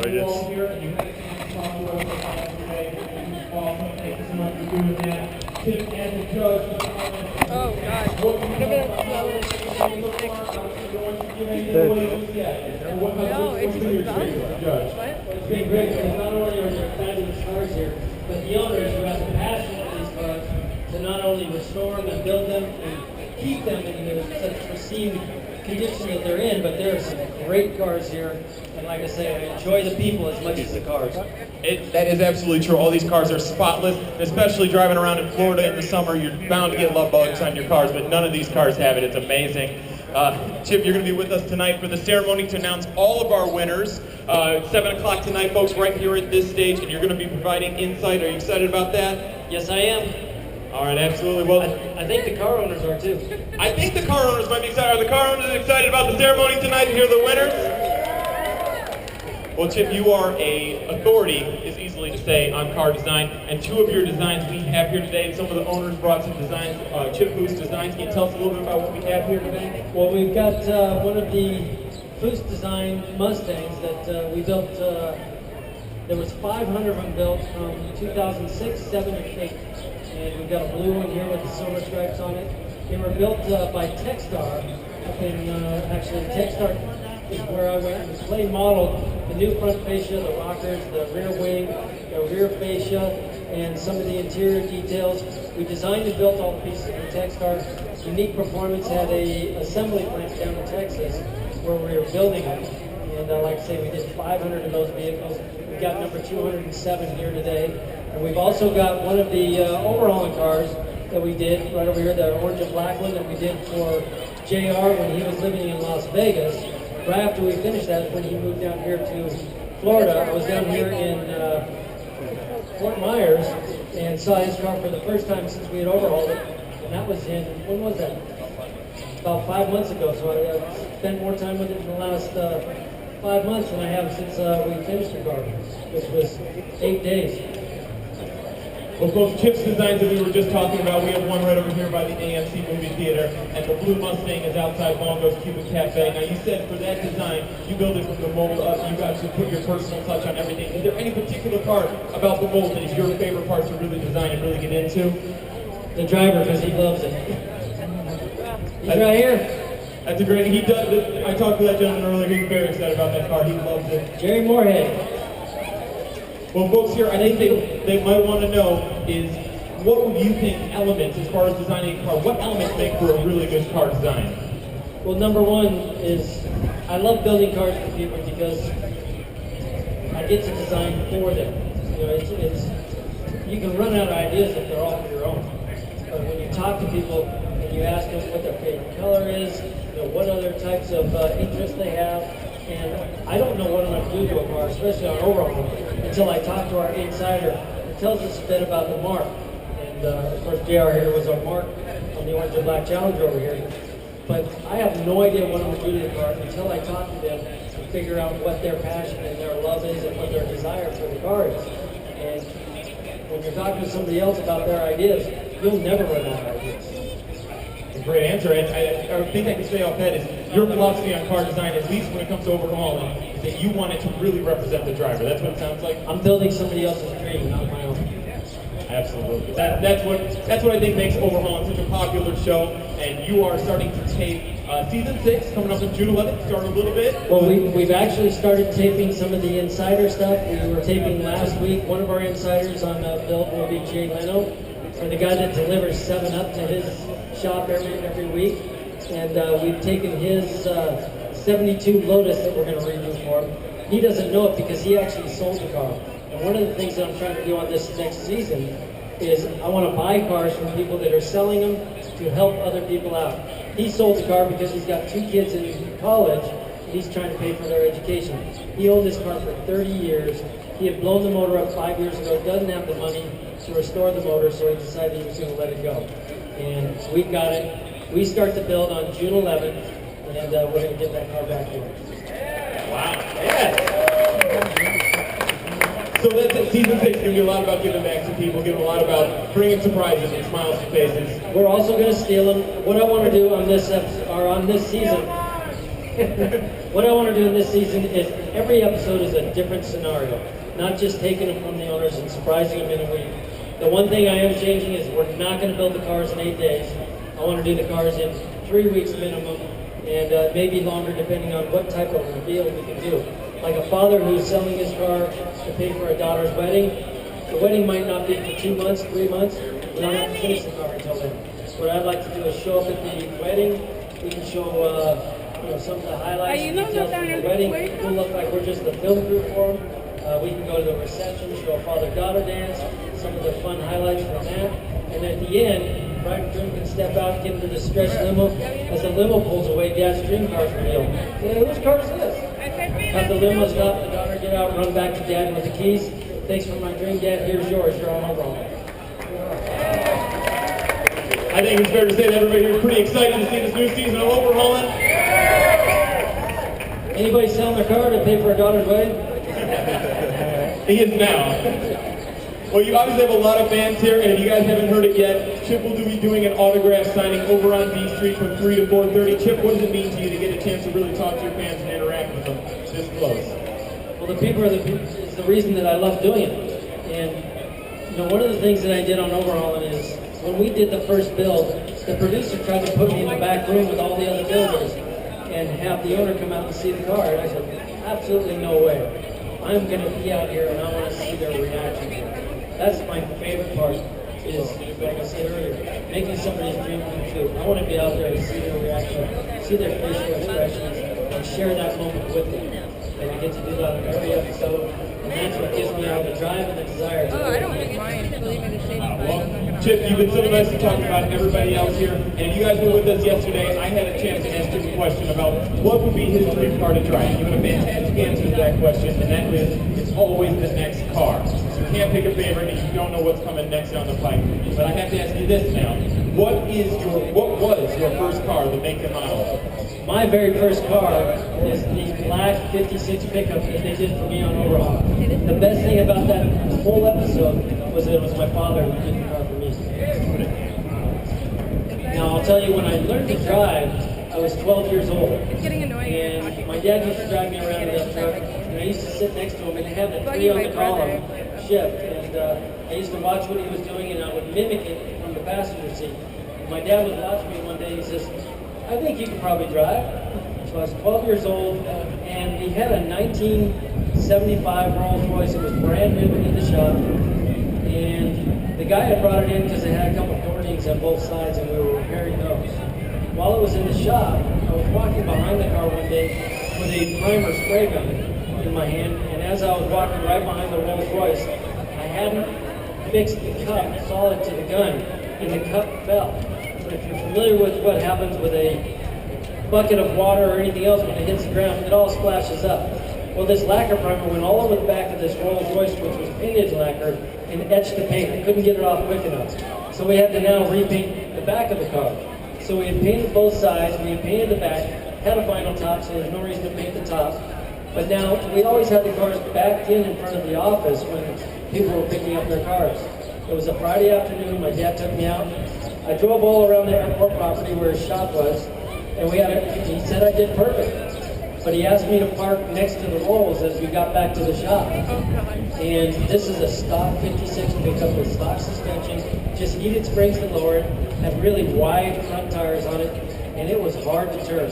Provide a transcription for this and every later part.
enjoyed it. Oh God. No, it's just done. What? It's been great because not only are there fabulous cars here, but the owners who have the passion for these cars to not only restore them and build them and keep them in such pristine condition that they're in, but there are some great cars here. And like I say, I enjoy the people as much as the cars. That is absolutely true. All these cars are spotless, especially driving around in Florida in the summer. You're bound to get love bugs on your cars, but none of these cars have it. It's amazing. Chip, you're going to be with us tonight for the ceremony to announce all of our winners. 7 o'clock tonight, folks, right here at this stage, and you're going to be providing insight. Are you excited about that? Yes, I am. All right, absolutely. Well, I think the car owners are too. I think the car owners might be excited. Are the car owners excited about the ceremony tonight to hear the winners? Well, Chip, you are a authority, is easily to say, on car design, and two of your designs we have here today. Some of the owners brought some designs, Chip Foose designs. Can you tell us a little bit about what we have here today? Well, we've got one of the Foose design Mustangs that we built. There was 500 of them built from 2006, 7, and 8. And we've got a blue one here with the silver stripes on it. They were built by Techstar up in, actually Techstar is where I went. And Clay modeled the new front fascia, the rockers, the rear wing, the rear fascia, and some of the interior details. We designed and built all the pieces in Techstar. Unique Performance had a assembly plant down in Texas where we were building them. And like I say, we did 500 of those vehicles. We've got number 207 here today. And we've also got one of the overhauling cars that we did right over here, the orange and black one that we did for JR when he was living in Las Vegas. Right after we finished that, when he moved down here to Florida, I was down here in Fort Myers and saw his car for the first time since we had overhauled it. And that was in, when was that? About 5 months ago. So I spent more time with it in the last 5 months than I have since we finished the car, which was 8 days. Well, folks, Chip's designs that we were just talking about, we have one right over here by the AMC movie theater, and the blue Mustang is outside Bongo's Cuban Cafe. Now, you said for that design, you build it from the mold up, you got to put your personal touch on everything. Is there any particular part about the mold that is your favorite part to really design and really get into? The driver, because he loves it. He's right here. That's a great, he does, I talked to that gentleman earlier, he's very excited about that car, he loves it. Jerry Moorhead. Well, folks here, I think they might want to know is, what would you think elements, as far as designing a car, what elements make for a really good car design? Well, number one is, I love building cars for people because I get to design for them. You know, it's you can run out of ideas if they're all for your own. But when you talk to people and you ask them what their favorite color is, you know, what other types of interests they have, and I don't know what I'm going to do to a car, especially on overhaul, until I talk to our insider who tells us a bit about the mark. And of course, JR here was our mark on the orange and black Challenger over here. But I have no idea what I'm going to do to the car until I talk to them and figure out what their passion and their love is and what their desire for the car is. And when you're talking to somebody else about their ideas, you'll never run out of ideas. Great answer, and I think I can say off that is your philosophy on car design, at least when it comes to overhauling, is that you want it to really represent the driver. That's what it sounds like. I'm building somebody else's dream, not my own. Absolutely. That's what I think makes overhauling such a popular show. And you are starting to tape season 6 coming up on June 11th. Start a little bit. Well, we've actually started taping some of the insider stuff. We were taping last week. One of our insiders on build will be Jay Leno, and the guy that delivers 7-Up to his shop every week. And we've taken his 72 Lotus that we're going to redo for him. He doesn't know it because he actually sold the car. And one of the things that I'm trying to do on this next season is I want to buy cars from people that are selling them to help other people out. He sold the car because he's got 2 kids in college and he's trying to pay for their education. He owned this car for 30 years. He had blown the motor up 5 years ago, doesn't have the money to restore the motor, so he decided he was going to let it go. And we've got it. We start the build on June 11th, and we're going to get that car back to him. Wow. Yeah. So that's it. Season 6 is going to be a lot about giving back to people, giving a lot about bringing surprises and smiles to faces. We're also going to steal them. What I want to do on this season what I want to do in this season is every episode is a different scenario, not just taking them from the owners and surprising them in a week. The one thing I am changing is we're not going to build the cars in 8 days. I want to do the cars in 3 weeks minimum, and maybe longer depending on what type of reveal we can do. Like a father who's selling his car to pay for a daughter's wedding, the wedding might not be for 2 months, 3 months. We don't have to finish the car until then. What I'd like to do is show up at the wedding. We can show some of the highlights and details from the wedding. We'll look like we're just the film crew for them. We can go to the reception, show a father-daughter dance, some of the fun highlights from that. And at the end, bride and groom can step out, get into the stretch limo. As the limo pulls away, Dad's dream car's revealed. Whose car is this? Have the limo stop, the daughter get out, run back to Dad with the keys. Thanks for my dream, Dad. Here's yours. You're on overall. I think it's fair to say that everybody here is pretty excited to see this new season of Overhauling. Anybody selling their car to pay for a daughter's wedding? He is now. Well, you obviously have a lot of fans here, and if you guys haven't heard it yet, Chip will be doing an autograph signing over on B Street from 3 to 4:30. Chip, what does it mean to you to get a chance to really talk to your fans and interact with them this close? Well, the people is the reason that I love doing it. And one of the things that I did on Overhauling is when we did the first build, the producer tried to put me in the back room with all the other builders and have the owner come out and see the car. And I said, absolutely no way. I'm going to be out here and I want to see their reaction. That's my favorite part, is, like I said earlier, making somebody's dream come true. I want to be out there and see their reaction, see their facial expressions, and share that moment with them. And I get to do that on every episode, and that's what gives me all the drive and the desire to I don't think mine is really going to shave my Well, Chip, you've been so nice to talk about everybody else here, and if you guys were with us yesterday, I had a chance to ask him a question about what would be his dream car to drive. You had a fantastic answer to that question, and that is, it's always the next car. So you can't pick a favorite, and you don't know what's coming next down the pipe. But I have to ask you this now. What was your first car, the make and model? My very first car is the black 56 pickup that they did for me on Overhaul. The best thing about that whole episode was that it was my father who did the car for me. Now I'll tell you, when I learned to drive, I was 12 years old. It's getting annoying. And my dad used to drive me around in that truck, and I used to sit next to him and have the three on the column shift. And I used to watch what he was doing, and I would mimic it from the passenger seat. And my dad was watching me one day, and he says, I think you can probably drive. So I was 12 years old, and we had a 1975 Rolls Royce. It was brand new in the shop. And the guy had brought it in because it had a couple coatings on both sides, and we were repairing those. While it was in the shop, I was walking behind the car one day with a primer spray gun in my hand, and as I was walking right behind the Rolls Royce, I hadn't fixed the cup solid to the gun, and the cup fell. If you're familiar with what happens with a bucket of water or anything else when it hits the ground, it all splashes up. Well, this lacquer primer went all over the back of this Rolls Royce, which was painted lacquer, and etched the paint. I couldn't get it off quick enough. So we had to now repaint the back of the car. So we had painted both sides, we had painted the back, had a vinyl top, so there's no reason to paint the top. But now, we always had the cars backed in front of the office when people were picking up their cars. It was a Friday afternoon, my dad took me out. I drove all around the airport property where his shop was, and he said I did perfect. But he asked me to park next to the Rolls as we got back to the shop. And this is a stock 56 pickup with stock suspension, just heated springs to lower it, had really wide front tires on it, and it was hard to turn,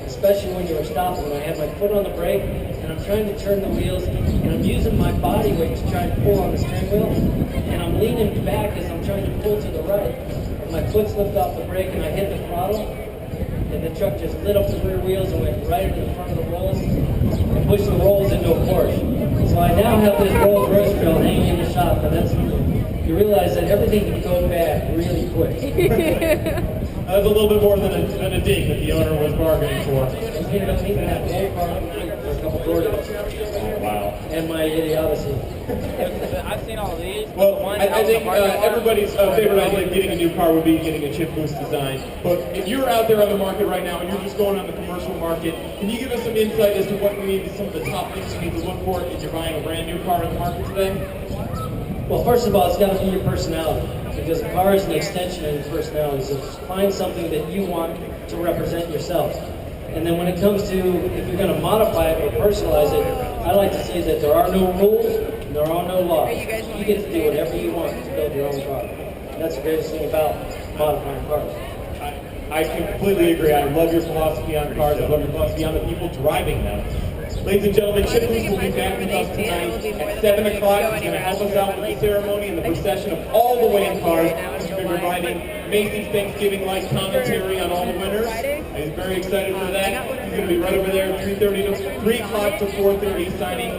especially when you were stopping. When I had my foot on the brake, and I'm trying to turn the wheels, and I'm using my body weight to try and pull on the steering wheel, and I'm leaning back as I'm trying to pull to the right. My foot slipped off the brake and I hit the throttle, and the truck just lit up the rear wheels and went right into the front of the Rolls and pushed the Rolls into a Porsche. So I now have this Rolls Royce trail hanging in the shop, and that's when you realize that everything can go bad really quick. That was a little bit more than a date that the owner was bargaining for. I was ended up taking that whole car for a couple Jordans. Wow. And my idiocy. I've seen all these. Well, I think everybody's favorite idea of getting a new car would be getting a Chip Foose design. But if you're out there on the market right now and you're just going on the commercial market, can you give us some insight as to what you need, some of the top things you need to look for if you're buying a brand new car in the market today? Well, first of all, it's got to be your personality, because a car is an extension of your personality. So find something that you want to represent yourself. And then when it comes to if you're going to modify it or personalize it, I like to say that there are no rules and there are no laws. You get to do whatever you want to build your own car. And that's the greatest thing about modifying cars. I completely agree. I love your philosophy on cars. I love your philosophy on the people driving them. Ladies and gentlemen, Chip Foose will be back with us tonight at 7 o'clock. He's going to help us out with the ceremony and the procession of all the way in cars. He's going to be providing amazing Thanksgiving-like commentary on all the winners. He's very excited for that. He's going to be right over there at 3 o'clock to 4:30 signing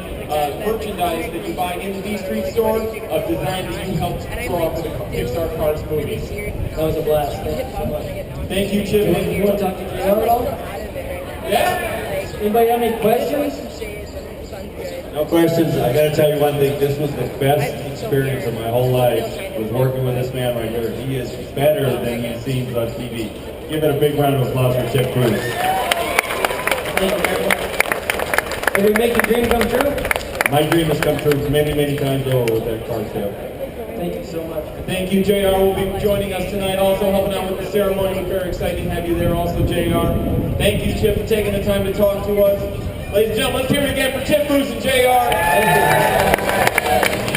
merchandise that you buy in the D Street store of design that you helped draw for the Pixar Cars movies. That was a blast. Thank you so much. Thank you, Chip. You want to talk to JR at all? Yeah? Anybody have any questions? No questions. I got to tell you one thing. This was the best experience of my whole life, was working with this man right here. He is better than he seems on TV. Give it a big round of applause for Chip Foose. Thank you very much. Did we make your dream come true? My dream has come true many, many times over with that car sale. Thank you so much. Thank you, JR. will be joining us tonight, also helping out with the ceremony. We're very excited to have you there also, JR. Thank you, Chip, for taking the time to talk to us. Ladies and gentlemen, let's hear it again for Chip Foose and JR. Thank you.